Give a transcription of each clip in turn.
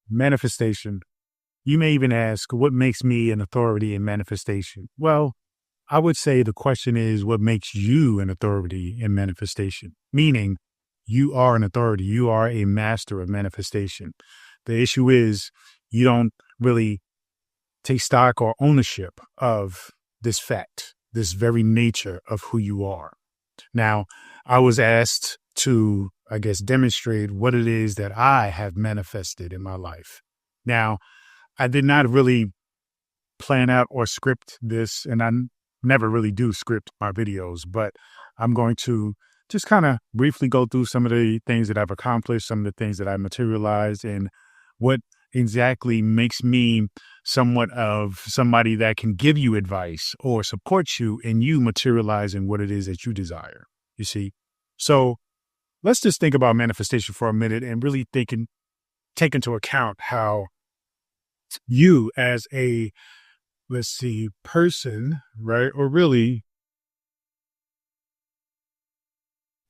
manifestation. You may even ask, what makes me an authority in manifestation? Well, I would say the question is, what makes you an authority in manifestation? Meaning, you are an authority. You are a master of manifestation. The issue is you don't really take stock or ownership of this fact, this very nature of who you are. Now, I was asked to, I guess, demonstrate what it is that I have manifested in my life. Now, I did not really plan out or script this, and I never really do script my videos, but I'm going to just kind of briefly go through some of the things that I've accomplished, some of the things that I materialized, and what exactly makes me somewhat of somebody that can give you advice or support you in you materializing what it is that you desire. You see? So let's just think about manifestation for a minute and really take into account how you as a, let's see, person, right? Or really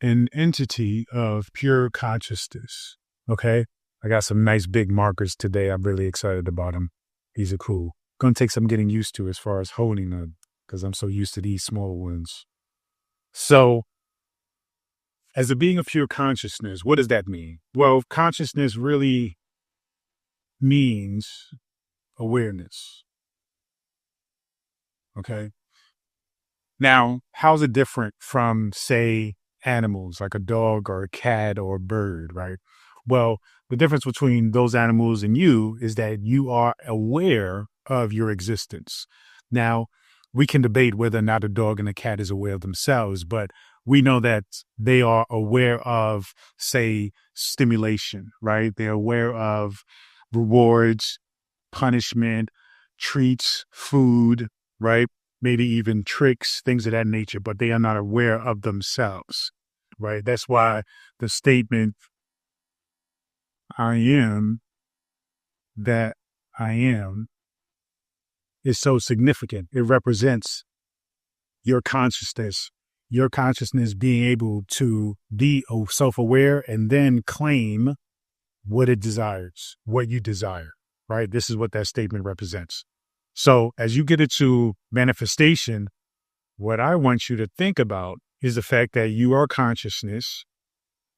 an entity of pure consciousness. Okay. I got some nice big markers today. I'm really excited about them. These are cool. Going to take some getting used to as far as holding them because I'm so used to these small ones. So, as a being of pure consciousness, what does that mean? Well, consciousness really means awareness. Okay. Now, how's it different from, say, animals like a dog or a cat or a bird, right? Well, the difference between those animals and you is that you are aware of your existence. Now, we can debate whether or not a dog and a cat is aware of themselves, but we know that they are aware of, say, stimulation, right? They're aware of rewards, punishment, treats, food, right? Maybe even tricks, things of that nature, but they are not aware of themselves, right? That's why the statement, I am that I am, is so significant. It represents your consciousness being able to be self-aware and then claim what it desires, what you desire, right? This is what that statement represents. So as you get into manifestation, what I want you to think about is the fact that you are consciousness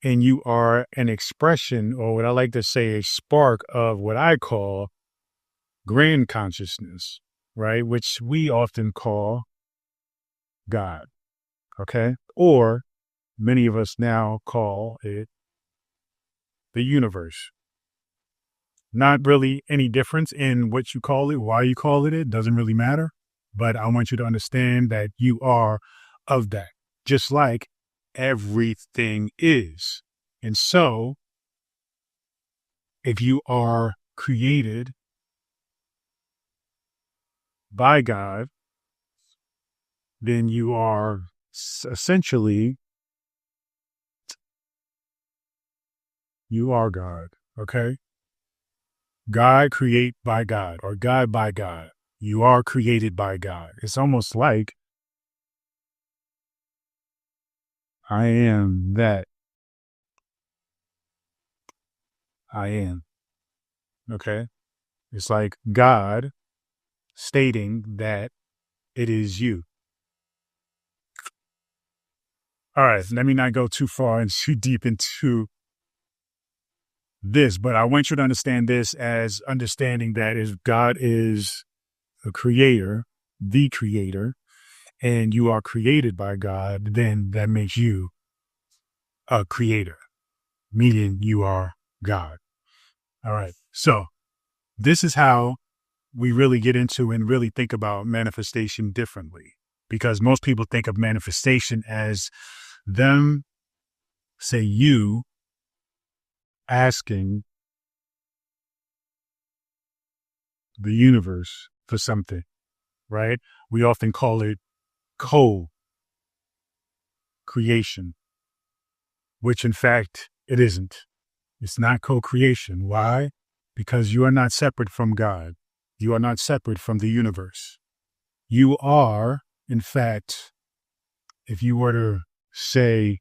and you are an expression, or what I like to say, a spark of what I call grand consciousness, right? Which we often call God, okay? Or many of us now call it the universe. Not really any difference in what you call it, why you call it doesn't really matter. But I want you to understand that you are of that, just like everything is. And so, if you are created by God, then you are essentially, you are God, okay? God create by God, or God by God. You are created by God. It's almost like I am that I am. Okay. It's like God stating that it is you. All right. Let me not go too far and too deep into this, but I want you to understand this as understanding that if God is a creator, the creator, and you are created by God, then that makes you a creator, meaning you are God. All right. So this is how we really get into and really think about manifestation differently, because most people think of manifestation as them, say you, asking the universe for something, right? We often call it co-creation, which in fact it isn't. It's not co-creation. Why? Because you are not separate from God. You are not separate from the universe. You are, in fact, if you were to say,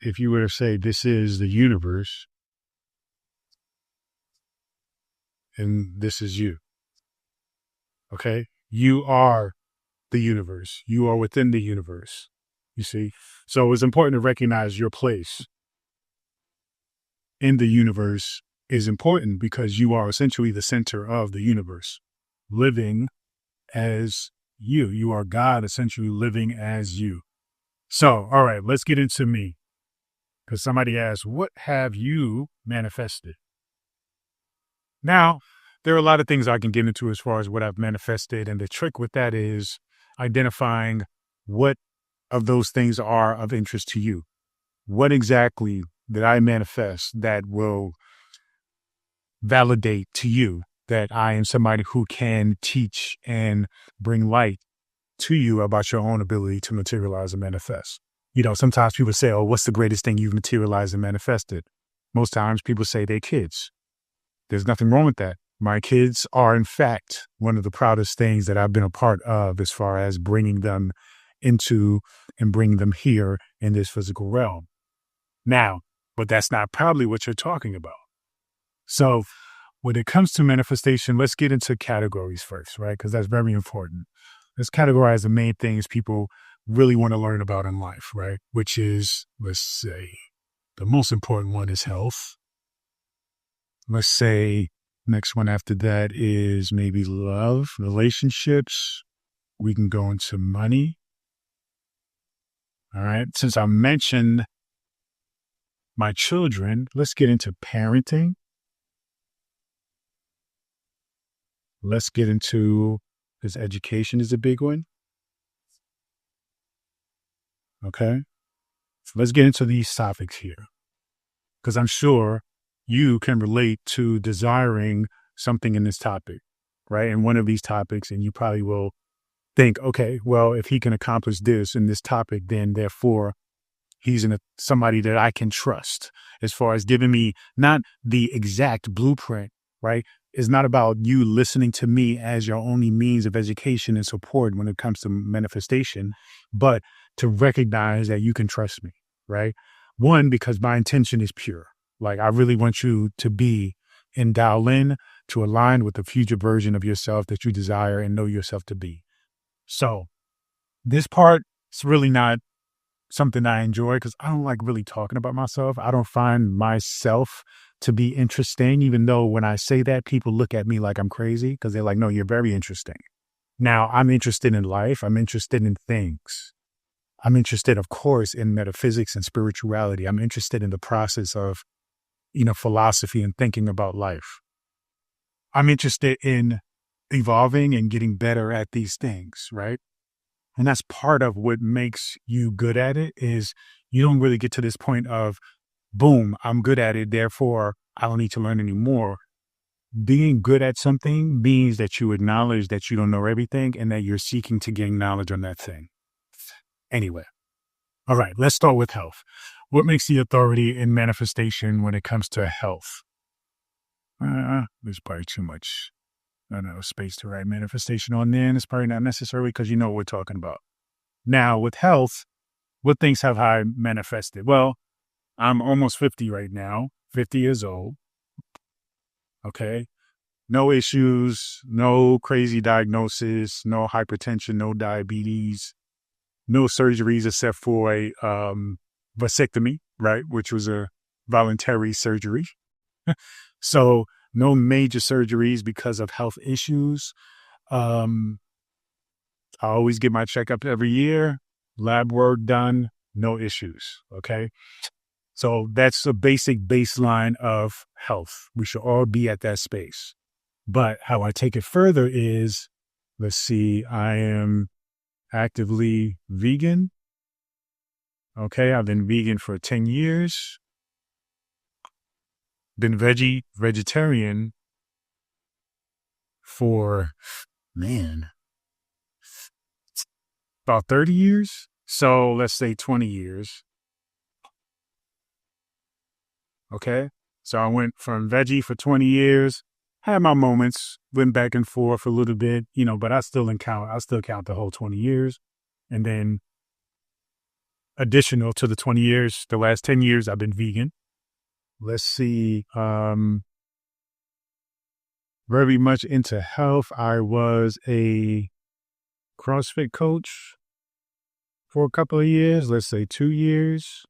this is the universe, and this is you. Okay. You are the universe. You are within the universe. You see? So it's important to recognize your place in the universe is important because you are essentially the center of the universe, living as you. You are God essentially living as you. So, all right, let's get into me. Because somebody asked, what have you manifested? Now, there are a lot of things I can get into as far as what I've manifested. And the trick with that is identifying what of those things are of interest to you. What exactly did I manifest that will validate to you that I am somebody who can teach and bring light to you about your own ability to materialize and manifest? Sometimes people say, oh, what's the greatest thing you've materialized and manifested? Most times people say they're kids. There's nothing wrong with that. My kids are, in fact, one of the proudest things that I've been a part of as far as bringing them into and bringing them here in this physical realm. Now, but that's not probably what you're talking about. So when it comes to manifestation, let's get into categories first, right? Because that's very important. Let's categorize the main things people really want to learn about in life, right? Which is, let's say, the most important one is health. Let's say next one after that is maybe love, relationships. We can go into money. All right. Since I mentioned my children, let's get into parenting. Let's get into, because education is a big one. Okay. So let's get into these topics here, because I'm sure you can relate to desiring something in this topic, right? In one of these topics, and you probably will think, okay, well, if he can accomplish this in this topic, then therefore he's somebody that I can trust as far as giving me not the exact blueprint, right? It's not about you listening to me as your only means of education and support when it comes to manifestation, but to recognize that you can trust me, right? One, because my intention is pure. Like, I really want you to be and dial in to align with the future version of yourself that you desire and know yourself to be. So this part is really not something I enjoy because I don't like really talking about myself. I don't find myself to be interesting, even though when I say that, people look at me like I'm crazy because they're like, no, you're very interesting. Now, I'm interested in life. I'm interested in things. I'm interested, of course, in metaphysics and spirituality. I'm interested in the process of, philosophy and thinking about life. I'm interested in evolving and getting better at these things, right? And that's part of what makes you good at it is you don't really get to this point of, boom, I'm good at it, therefore I don't need to learn anymore. Being good at something means that you acknowledge that you don't know everything and that you're seeking to gain knowledge on that thing. Anyway, all right, let's start with health. What makes the authority in manifestation when it comes to health? There's probably too much, space to write manifestation on there, and it's probably not necessary because you know what we're talking about. Now, with health, what things have I manifested? Well, I'm almost 50 right now, 50 years old. Okay. No issues, no crazy diagnosis, no hypertension, no diabetes, no surgeries except for a vasectomy, right? Which was a voluntary surgery. So no major surgeries because of health issues. I always get my checkup every year, lab work done, no issues. Okay. So that's a basic baseline of health. We should all be at that space. But how I take it further is, let's see, I am actively vegan. Okay. I've been vegan for 10 years. Been vegetarian for, about 30 years. So let's say 20 years. Okay. So I went from veggie for 20 years, had my moments, went back and forth a little bit, but I still count the whole 20 years. And then additional to the 20 years, the last 10 years, I've been vegan. Let's see. very much into health. I was a CrossFit coach for a couple of years, let's say 2 years.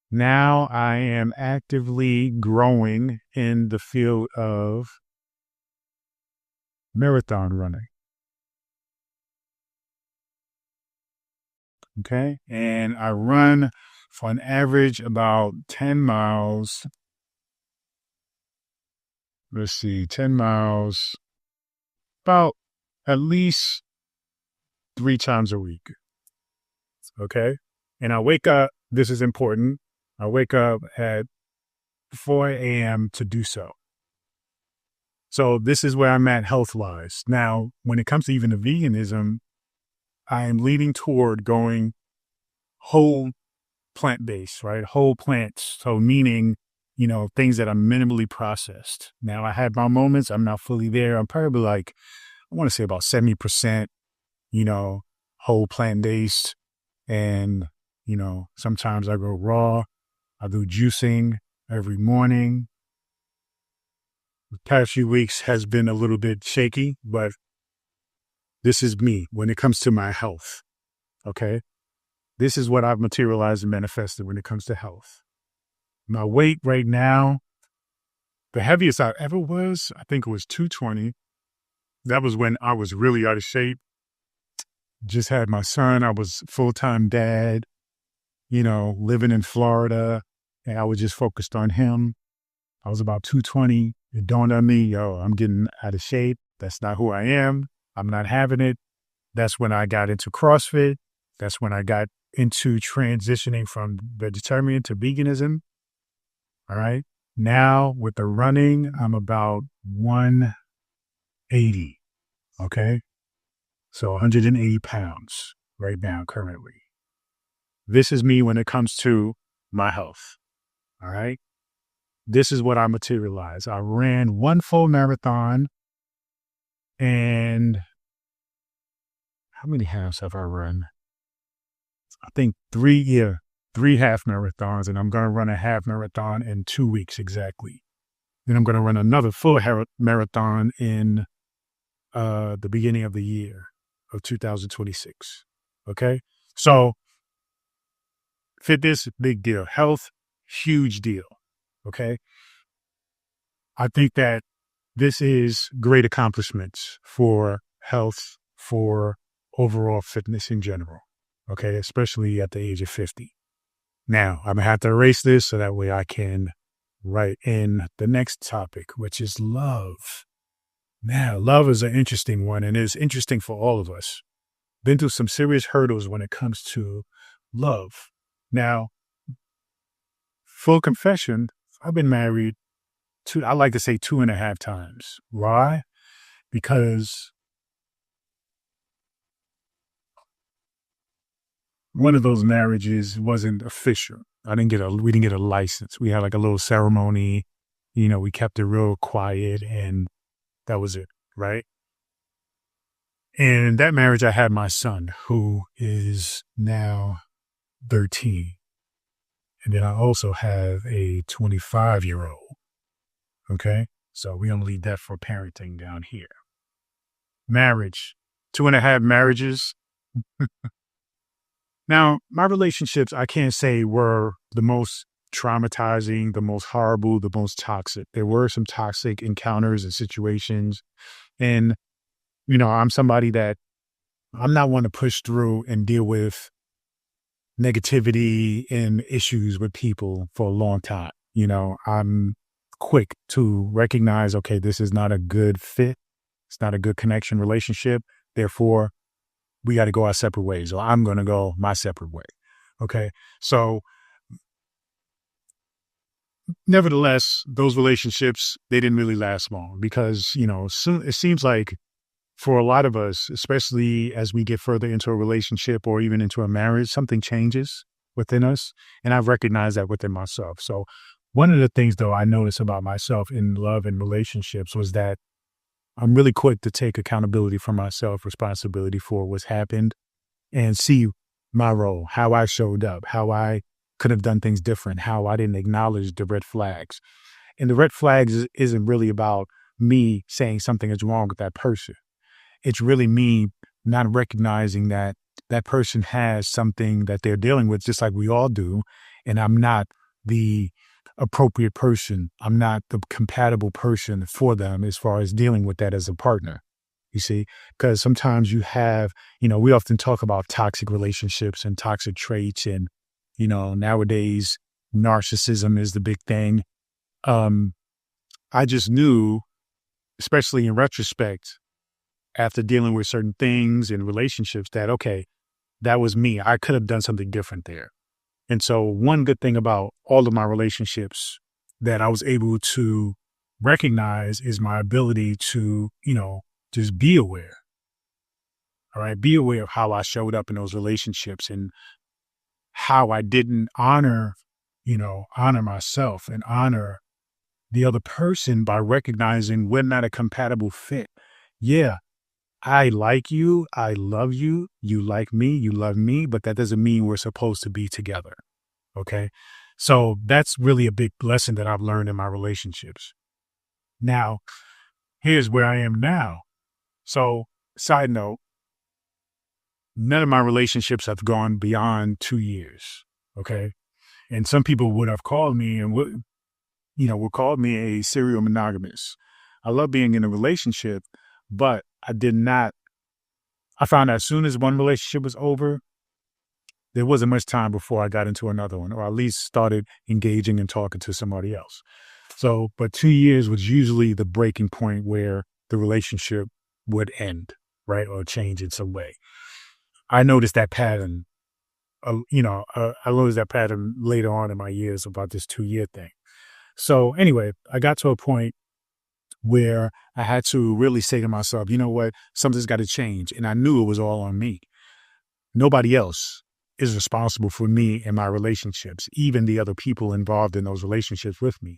Now I am actively growing in the field of marathon running. Okay. And I run for an average about 10 miles. Let's see, 10 miles, about at least 3 times a week. Okay. And I wake up, this is important. I wake up at 4 a.m. to do so. So this is where I'm at health wise. Now, when it comes to even the veganism, I am leaning toward going whole plant based, right? Whole plants. So meaning, things that are minimally processed. Now I had my moments. I'm not fully there. I'm probably like, I want to say about 70%, whole plant based. And, sometimes I go raw. I do juicing every morning. The past few weeks has been a little bit shaky, but this is me when it comes to my health. Okay. This is what I've materialized and manifested when it comes to health. My weight right now, the heaviest I ever was, I think it was 220. That was when I was really out of shape. Just had my son. I was full-time dad, living in Florida, and I was just focused on him. I was about 220. It dawned on me, I'm getting out of shape. That's not who I am. I'm not having it. That's when I got into CrossFit. That's when I got into transitioning from vegetarian to veganism. All right. Now with the running, I'm about 180. Okay. So 180 pounds right now currently. This is me when it comes to my health. All right. This is what I materialized. I ran one full marathon, and how many halves have I run? I think three half marathons, and I'm going to run a half marathon in 2 weeks exactly. Then I'm going to run another full marathon in the beginning of the year of 2026. Okay. So fitness, big deal. Health, huge deal. Okay. I think that this is great accomplishments for health, for overall fitness in general. Okay. Especially at the age of 50. Now I'm going to have to erase this so that way I can write in the next topic, which is love. Now, love is an interesting one, and it's interesting for all of us. Been through some serious hurdles when it comes to love. Now, full confession, I've been married I like to say 2.5 times. Why? Because one of those marriages wasn't official. We didn't get a license. We had like a little ceremony. We kept it real quiet, and that was it, right? And in that marriage, I had my son, who is now 13. And then I also have a 25-year-old. Okay. So we don't leave that for parenting down here. Marriage, 2.5 marriages. Now, my relationships, I can't say were the most traumatizing, the most horrible, the most toxic. There were some toxic encounters and situations. And, I'm somebody that I'm not one to push through and deal with negativity and issues with people for a long time. I'm quick to recognize, okay, this is not a good fit. It's not a good connection relationship. Therefore, we got to go our separate ways, or I'm going to go my separate way. Okay. So nevertheless, those relationships, they didn't really last long because, it seems like for a lot of us, especially as we get further into a relationship or even into a marriage, something changes within us. And I've recognized that within myself. So one of the things, though, I noticed about myself in love and relationships was that I'm really quick to take accountability for myself, responsibility for what's happened, and see my role, how I showed up, how I could have done things different, how I didn't acknowledge the red flags. And the red flags isn't really about me saying something is wrong with that person. It's really me not recognizing that that person has something that they're dealing with, just like we all do. And I'm not the appropriate person. I'm not the compatible person for them as far as dealing with that as a partner. You see, because sometimes you have, we often talk about toxic relationships and toxic traits. And, nowadays, narcissism is the big thing. I just knew, especially in retrospect, after dealing with certain things in relationships, that, okay, that was me. I could have done something different there. And so one good thing about all of my relationships that I was able to recognize is my ability to, just be aware. All right. Be aware of how I showed up in those relationships and how I didn't honor myself and honor the other person by recognizing we're not a compatible fit. Yeah. I like you. I love you. You like me. You love me. But that doesn't mean we're supposed to be together. Okay. So that's really a big lesson that I've learned in my relationships. Now, here's where I am now. So, side note, none of my relationships have gone beyond 2 years. Okay. And some people would have called me and would call me a serial monogamous. I love being in a relationship, but I found that as soon as one relationship was over, there wasn't much time before I got into another one, or at least started engaging and talking to somebody else. So, but 2 years was usually the breaking point where the relationship would end, right? Or change in some way. I noticed that pattern, I noticed that pattern later on in my years about this 2-year thing. So anyway, I got to a point where I had to really say to myself, you know what, something's got to change. And I knew it was all on me. Nobody else is responsible for me and my relationships, even the other people involved in those relationships with me.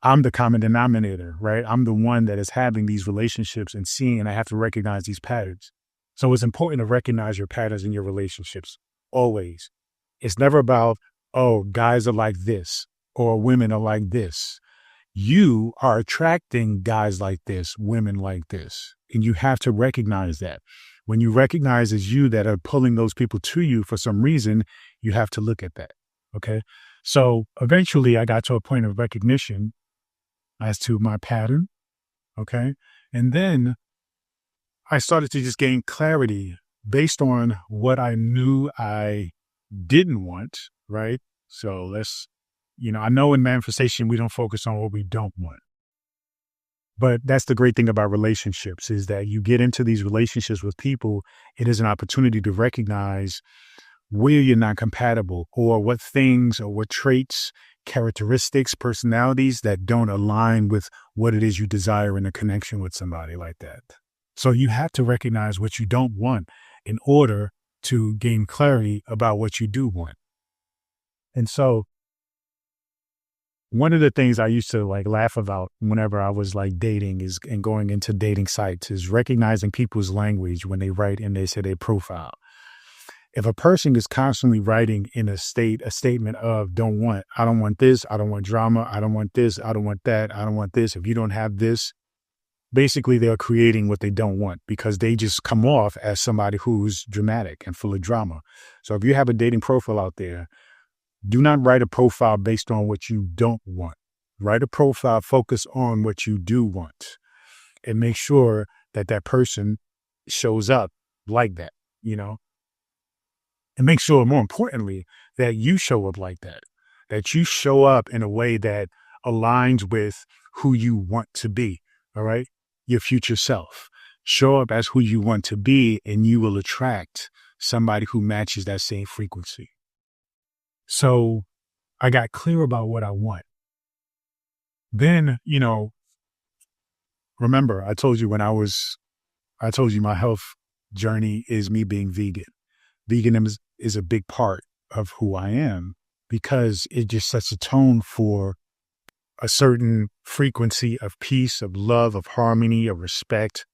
I'm the common denominator, right? I'm the one that is having these relationships and seeing, and I have to recognize these patterns. So it's important to recognize your patterns in your relationships always. It's never about, oh, guys are like this or women are like this. You are attracting guys like this, women like this, and you have to recognize that. When you recognize it's you that are pulling those people to you for some reason, you have to look at that. Okay. So eventually I got to a point of recognition as to my pattern. Okay. And then I started to just gain clarity based on what I knew I didn't want. Right. So I know in manifestation, we don't focus on what we don't want. But that's the great thing about relationships is that you get into these relationships with people. It is an opportunity to recognize where you're not compatible or what things or what traits, characteristics, personalities that don't align with what it is you desire in a connection with somebody like that. So you have to recognize what you don't want in order to gain clarity about what you do want. And so one of the things I used to laugh about whenever I was dating and going into dating sites is recognizing people's language when they write and they say their profile. If a person is constantly writing in a statement of I don't want this, I don't want drama, I don't want this, I don't want that, I don't want this. If you don't have this, basically they're creating what they don't want because they just come off as somebody who's dramatic and full of drama. So if you have a dating profile out there, do not write a profile based on what you don't want. Write a profile, focus on what you do want, and make sure that that person shows up like that, and make sure, more importantly, that you show up like that you show up in a way that aligns with who you want to be. All right. Your future self. Show up as who you want to be, and you will attract somebody who matches that same frequency. So I got clear about what I want. Then, remember, I told you my health journey is me being vegan. Veganism is a big part of who I am because it just sets a tone for a certain frequency of peace, of love, of harmony, of respect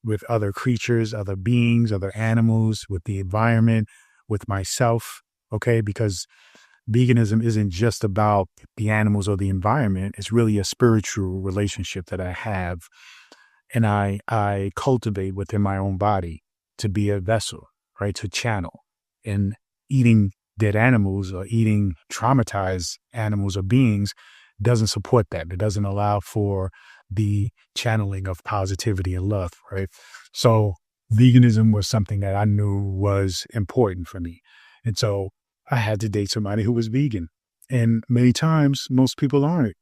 with other creatures, other beings, other animals, with the environment, with myself. Okay. Because veganism isn't just about the animals or the environment. It's really a spiritual relationship that I have and I cultivate within my own body to be a vessel, right? To channel. And eating dead animals or eating traumatized animals or beings doesn't support that. It doesn't allow for the channeling of positivity and love, right? So veganism was something that I knew was important for me. And so I had to date somebody who was vegan. And many times most people aren't.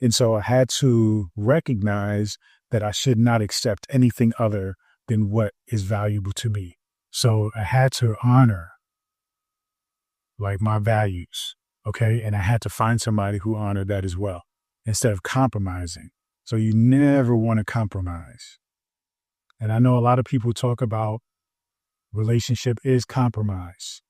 And so I had to recognize that I should not accept anything other than what is valuable to me. So I had to honor like my values. Okay. And I had to find somebody who honored that as well instead of compromising. So you never want to compromise. And I know a lot of people talk about relationship is compromise.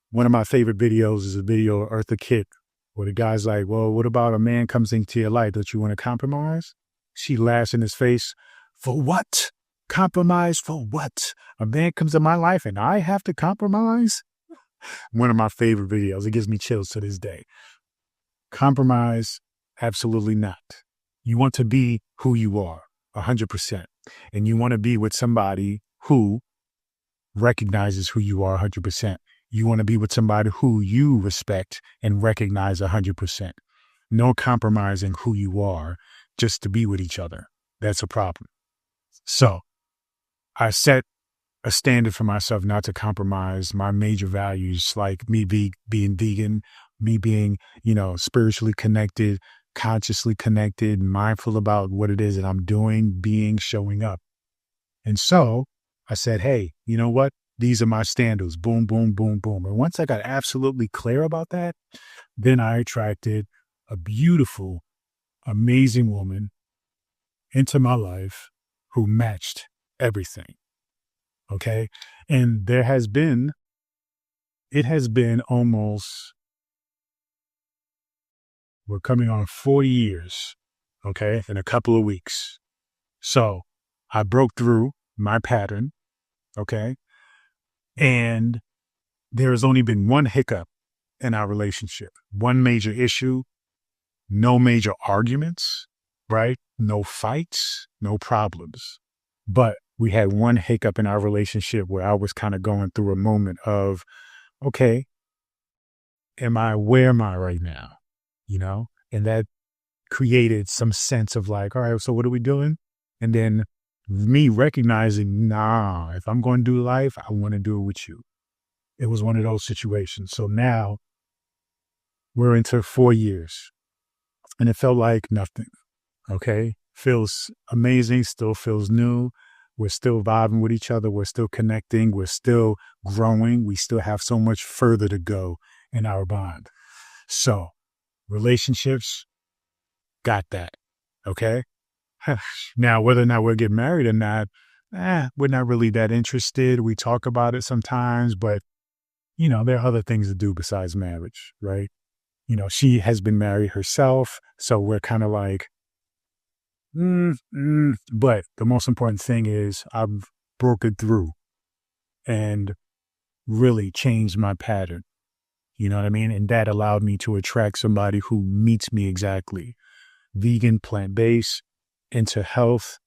One of my favorite videos is a video of Eartha Kitt where the guy's like, well, what about a man comes into your life? Don't you want to compromise? She laughs in his face. For what? Compromise for what? A man comes in my life and I have to compromise? One of my favorite videos. It gives me chills to this day. Compromise? Absolutely not. You want to be who you are, 100%. And you want to be with somebody who recognizes who you are 100%. You want to be with somebody who you respect and recognize 100%. No compromising who you are just to be with each other. That's a problem. So I set a standard for myself not to compromise my major values, like me being vegan, me being, spiritually connected, consciously connected, mindful about what it is that I'm doing, being, showing up. And so I said, hey, you know what? These are my standards. Boom, boom, boom, boom. And once I got absolutely clear about that, then I attracted a beautiful, amazing woman into my life who matched everything. Okay. And it has been almost, we're coming on 40 years. Okay. In a couple of weeks. So I broke through my pattern. Okay. And there has only been one hiccup in our relationship, one major issue, no major arguments, right? No fights, no problems. But we had one hiccup in our relationship where I was kind of going through a moment of, okay, where am I right now? And that created some sense of like, all right, so what are we doing? And then me recognizing, nah, if I'm going to do life, I want to do it with you. It was one of those situations. So now we're into 4 years and it felt like nothing. Okay. Feels amazing. Still feels new. We're still vibing with each other. We're still connecting. We're still growing. We still have so much further to go in our bond. So relationships, got that. Okay. Now, whether or not we'll get married or not, we're not really that interested. We talk about it sometimes, but there are other things to do besides marriage, right? She has been married herself. So we're kind of like, but the most important thing is I've broken through and really changed my pattern. You know what I mean? And that allowed me to attract somebody who meets me exactly. Vegan, plant-based, into health,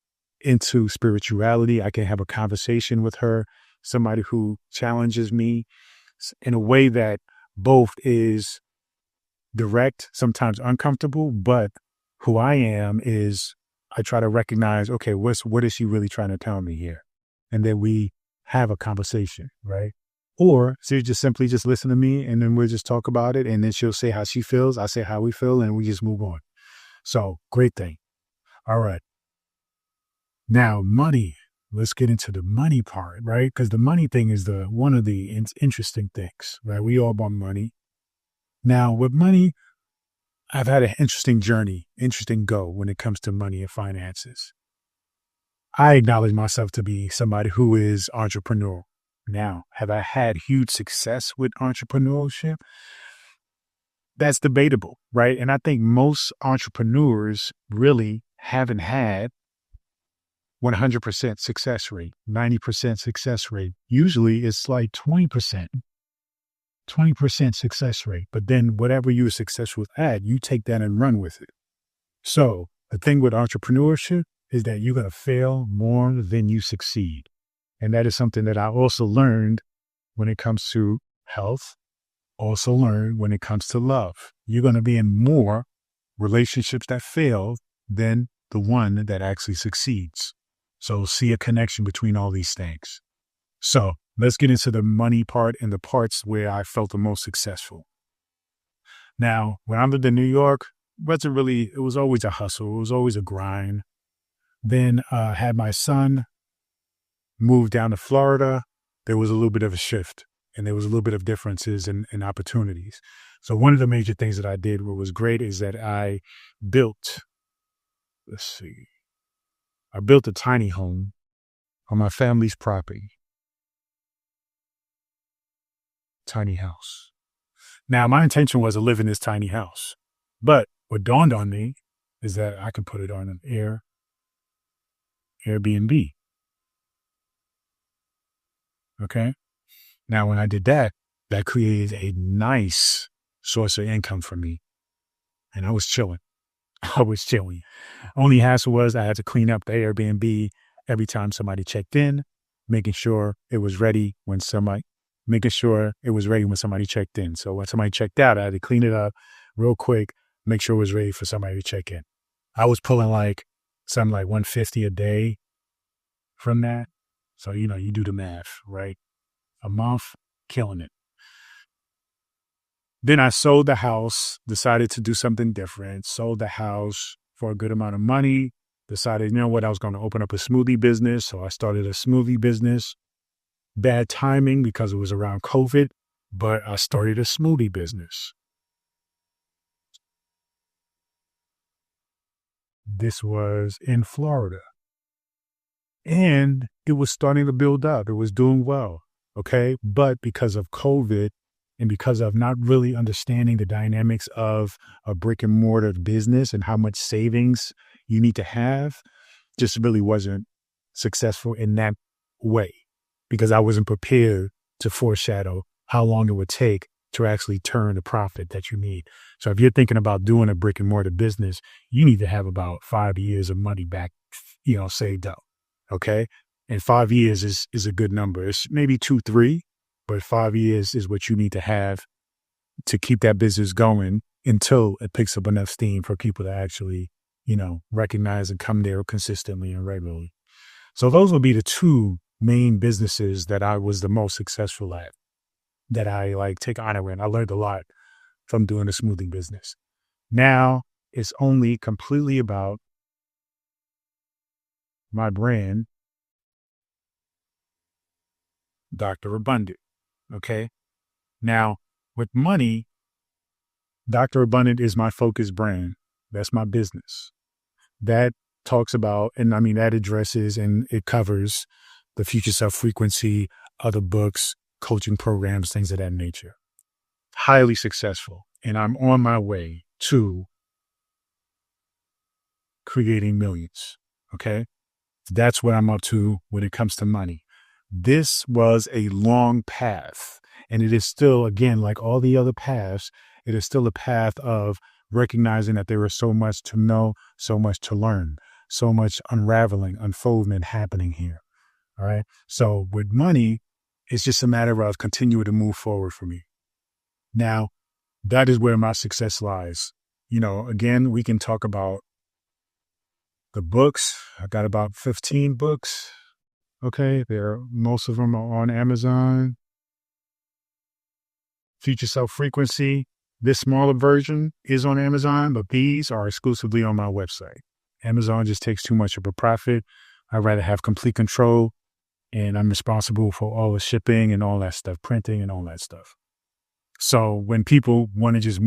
into spirituality. I can have a conversation with her, somebody who challenges me in a way that both is direct, sometimes uncomfortable, but who I am is I try to recognize, okay, what is she really trying to tell me here? And then we have a conversation, right? Or she just simply just listen to me and then we'll just talk about it. And then she'll say how she feels. I say how we feel and we just move on. So great thing. All right. Now money, let's get into the money part, right? Because the money thing is one of the interesting things, right? We all want money. Now with money, I've had an interesting journey, interesting go when it comes to money and finances. I acknowledge myself to be somebody who is entrepreneurial. Now, have I had huge success with entrepreneurship? That's debatable, right? And I think most entrepreneurs really haven't had 100% success rate, 90% success rate. Usually it's like 20%. 20% success rate. But then whatever you're successful at, you take that and run with it. So the thing with entrepreneurship is that you're going to fail more than you succeed. And that is something that I also learned when it comes to health, also learned when it comes to love. You're going to be in more relationships that fail than the one that actually succeeds. So see a connection between all these things. So let's get into the money part and the parts where I felt the most successful. Now, when I lived in New York, it was always a hustle. It was always a grind. Then had my son moved down to Florida, there was a little bit of a shift and there was a little bit of differences in opportunities. So one of the major things that I did, what was great, is that I built, I built a tiny home on my family's property. Tiny house. Now, my intention was to live in this tiny house, but what dawned on me is that I could put it on an Airbnb. Okay. Now, when I did that, that created a nice source of income for me. And I was chilling. Only hassle was I had to clean up the Airbnb every time somebody checked in, making sure it was ready when somebody checked in. So when somebody checked out, I had to clean it up real quick, make sure it was ready for somebody to check in. I was pulling something like 150 a day from that. So, you do the math, right? A month, killing it. Then I sold the house, decided to do something different, sold the house for a good amount of money, decided, I was going to open up a smoothie business. So I started a smoothie business. Bad timing because it was around COVID, but I started a smoothie business. This was in Florida. And it was starting to build up. It was doing well. Okay. But because of COVID and because of not really understanding the dynamics of a brick and mortar business and how much savings you need to have, just really wasn't successful in that way because I wasn't prepared to foreshadow how long it would take to actually turn the profit that you need. So if you're thinking about doing a brick and mortar business, you need to have about 5 years of money back, saved up. Okay. And 5 years is a good number. It's maybe 2, 3, but 5 years is what you need to have to keep that business going until it picks up enough steam for people to actually, recognize and come there consistently and regularly. So those would be the two main businesses that I was the most successful at, that I take honor in. I learned a lot from doing the smoothie business. Now it's only completely about my brand, Dr. Abundant. Okay. Now with money, Dr. Abundant is my focus brand. That's my business. That talks about, that addresses and it covers the future self frequency, other books, coaching programs, things of that nature. Highly successful. And I'm on my way to creating millions. Okay. That's what I'm up to when it comes to money. This was a long path, and it is still, again, like all the other paths, it is still a path of recognizing that there is so much to know, so much to learn, so much unraveling, unfoldment happening here. All right. So with money, it's just a matter of continuing to move forward for me. Now, that is where my success lies. Again, we can talk about the books. I got about 15 books. Okay. Most of them are on Amazon. Future Self Frequency. This smaller version is on Amazon, but these are exclusively on my website. Amazon just takes too much of a profit. I'd rather have complete control, and I'm responsible for all the shipping and all that stuff, printing and all that stuff. So when people want to just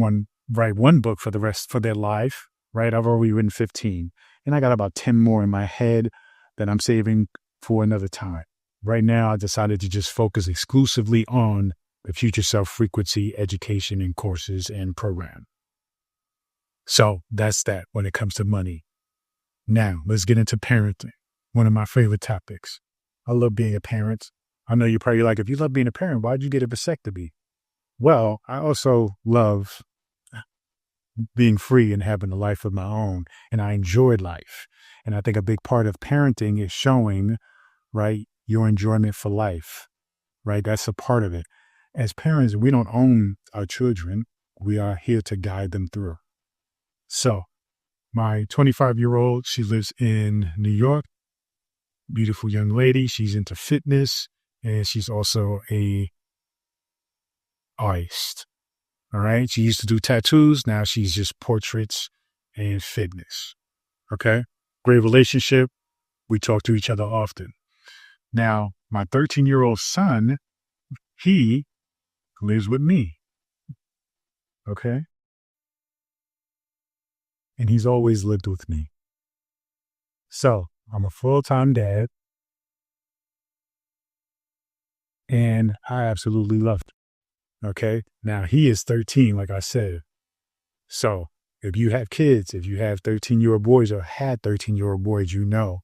write one book for their life, right? I've already written 15, and I got about 10 more in my head that I'm saving for another time. Right now, I decided to just focus exclusively on the Future Self Frequency education and courses and program. So that's that when it comes to money. Now, let's get into parenting, one of my favorite topics. I love being a parent. I know you're probably like, if you love being a parent, why'd you get a vasectomy? Well, I also love being free and having a life of my own, and I enjoyed life. And I think a big part of parenting is showing, right, your enjoyment for life, right? That's a part of it. As parents, we don't own our children. We are here to guide them through. So, my 25-year-old, she lives in New York, beautiful young lady. She's into fitness and she's also a artist. All right. She used to do tattoos. Now she's just portraits and fitness. Okay. Great relationship. We talk to each other often. Now, my 13-year-old son, he lives with me. Okay. And he's always lived with me. So I'm a full-time dad and I absolutely love it. Okay. Now he is 13, like I said. So if you have kids, if you have 13-year-old boys or had 13-year-old boys, you know,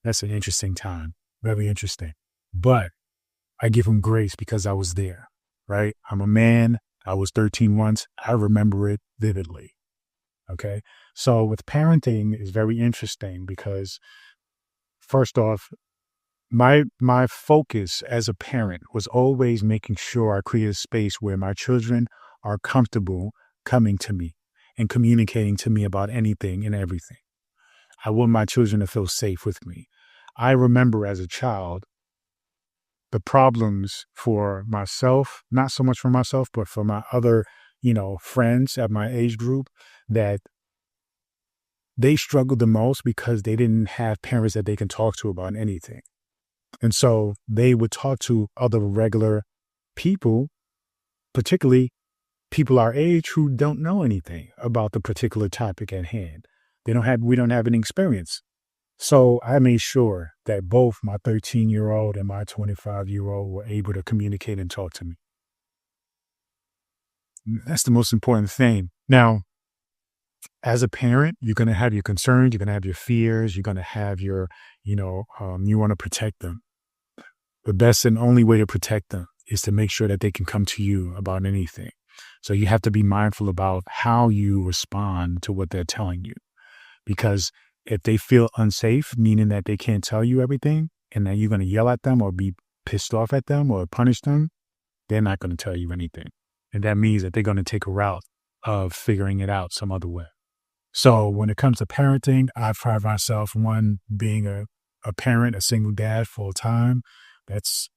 that's an interesting time. Very interesting. But I give them grace because I was there, right? I'm a man. I was 13 once. I remember it vividly. Okay. So with parenting is very interesting because first off, my focus as a parent was always making sure I create a space where my children are comfortable coming to me and communicating to me about anything and everything. I want my children to feel safe with me. I remember as a child the problems for myself, not so much for myself, but for my other, friends at my age group, that they struggled the most because they didn't have parents that they can talk to about anything. And so they would talk to other regular people, particularly people our age who don't know anything about the particular topic at hand. We don't have any experience. So I made sure that both my 13-year-old and my 25-year-old were able to communicate and talk to me. That's the most important thing. Now, as a parent, you're going to have your concerns, you're going to have your fears, you're going to have your, you want to protect them. The best and only way to protect them is to make sure that they can come to you about anything. So you have to be mindful about how you respond to what they're telling you. Because if they feel unsafe, meaning that they can't tell you everything, and that you're going to yell at them or be pissed off at them or punish them, they're not going to tell you anything. And that means that they're going to take a route of figuring it out some other way. So when it comes to parenting, I pride myself on being a parent, a single dad full time. That's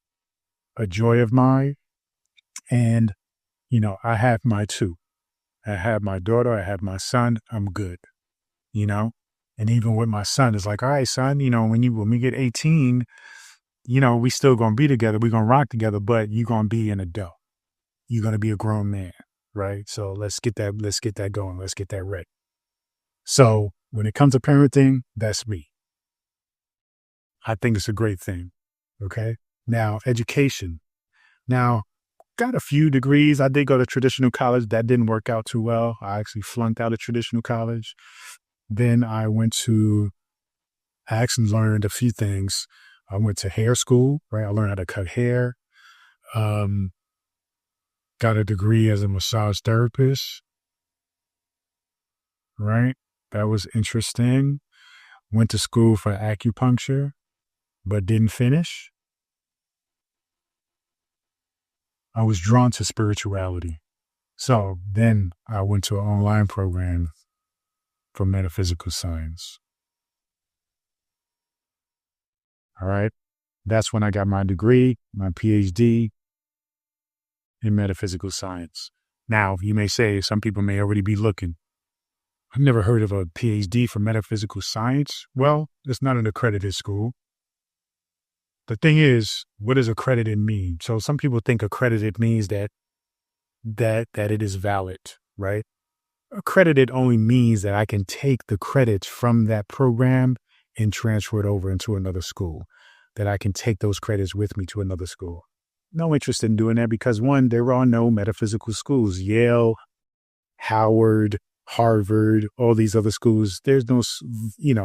a joy of mine. And, I have my two. I have my daughter, I have my son, I'm good, And even with my son, it's like, all right, son, when we get 18, we still gonna be together, we're gonna rock together, but you're gonna be an adult. You're gonna be a grown man, right? So let's get that going. Let's get that ready. So when it comes to parenting, that's me. I think it's a great thing. Okay. Now, education. Now, got a few degrees. I did go to traditional college. That didn't work out too well. I actually flunked out of traditional college. Then I actually learned a few things. I went to hair school, right? I learned how to cut hair. Got a degree as a massage therapist, right? That was interesting. Went to school for acupuncture, but didn't finish. I was drawn to spirituality. So then I went to an online program for metaphysical science. All right. That's when I got my degree, my PhD in metaphysical science. Now, you may say, some people may already be looking. I've never heard of a PhD for metaphysical science. Well, it's not an accredited school. The thing is, what does accredited mean? So some people think accredited means that it is valid, right? Accredited only means that I can take the credits from that program and transfer it over into another school, that I can take those credits with me to another school. No interest in doing that because, one, there are no metaphysical schools. Yale, Howard, Harvard, all these other schools, there's no,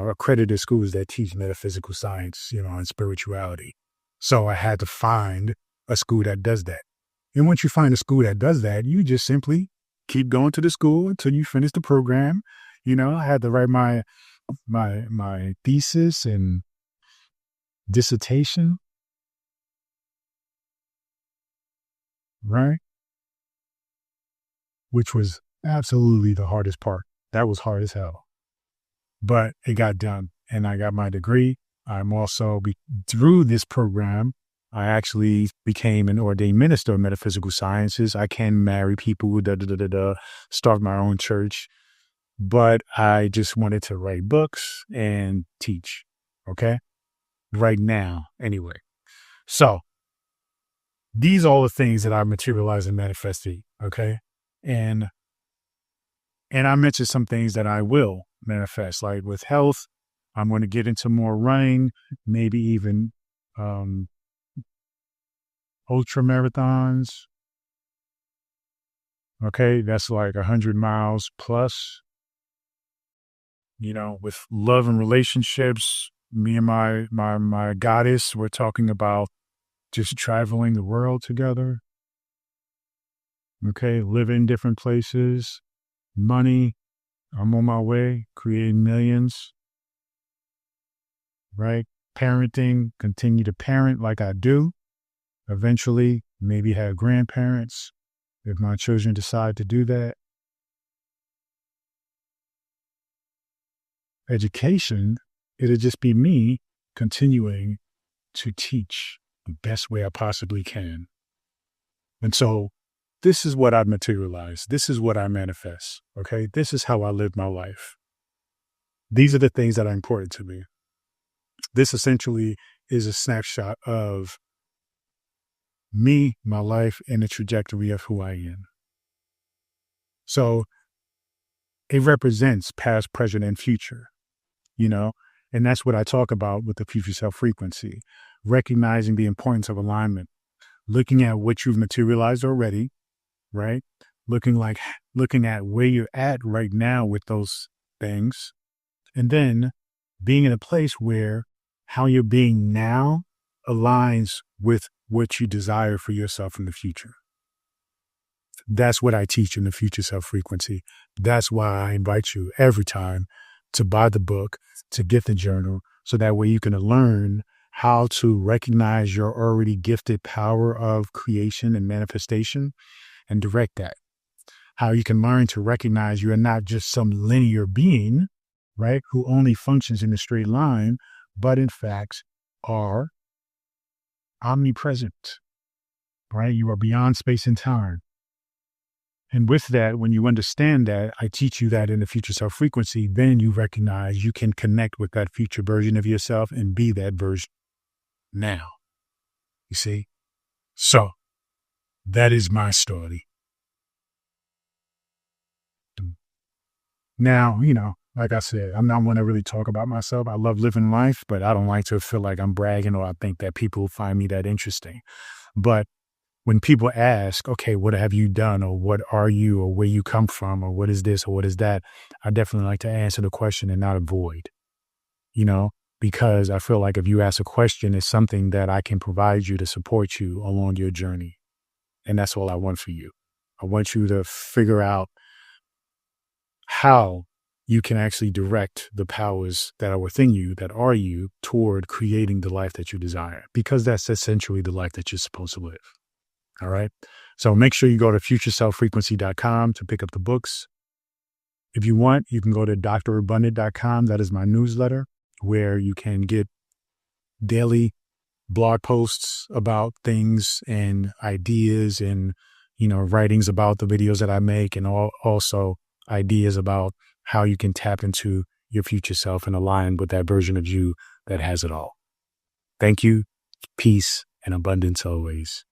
accredited schools that teach metaphysical science, and spirituality. So I had to find a school that does that. And once you find a school that does that, you just simply keep going to the school until you finish the program. I had to write my thesis and dissertation, right? Which was absolutely the hardest part. That was hard as hell, but it got done and I got my degree. I'm also through this program, I actually became an ordained minister of metaphysical sciences. I can marry people, start my own church, but I just wanted to write books and teach. Okay. Right now, anyway. So these are all the things that I materialize and manifested. Okay. And I mentioned some things that I will manifest, like with health. I'm going to get into more running, maybe even ultra marathons. Okay, that's like 100 miles plus. With love and relationships, me and my goddess, we're talking about just traveling the world together. Okay, live in different places, money. I'm on my way, creating millions, right? Parenting, continue to parent like I do. Eventually, maybe have grandparents if my children decide to do that. Education, it'll just be me continuing to teach the best way I possibly can. And so this is what I materialize. This is what I manifest. Okay. This is how I live my life. These are the things that are important to me. This essentially is a snapshot of me, my life, and the trajectory of who I am. So it represents past, present, and future, and that's what I talk about with the future self frequency, recognizing the importance of alignment, looking at what you've materialized already, right? Looking at where you're at right now with those things, and then being in a place where how you're being now aligns with what you desire for yourself in the future. That's what I teach in the future self frequency. That's why I invite you every time to buy the book, to get the journal, so that way you can learn how to recognize your already gifted power of creation and manifestation and direct that. How you can learn to recognize you are not just some linear being, right, who only functions in a straight line, but in fact are omnipresent, right? You are beyond space and time. And with that, when you understand that, I teach you that in the future self frequency, then you recognize you can connect with that future version of yourself and be that version now. You see? So that is my story. Now, like I said, I'm not one to really talk about myself. I love living life, but I don't like to feel like I'm bragging or I think that people find me that interesting. But when people ask, okay, what have you done or what are you or where you come from or what is this or what is that, I definitely like to answer the question and not avoid, because I feel like if you ask a question, it's something that I can provide you to support you along your journey. And that's all I want for you. I want you to figure out how you can actually direct the powers that are within you, that are you, toward creating the life that you desire, because that's essentially the life that you're supposed to live. All right. So make sure you go to futureselffrequency.com to pick up the books. If you want, you can go to drabundant.com. That is my newsletter where you can get daily blog posts about things and ideas and, writings about the videos that I make, and also ideas about how you can tap into your future self and align with that version of you that has it all. Thank you. Peace and abundance always.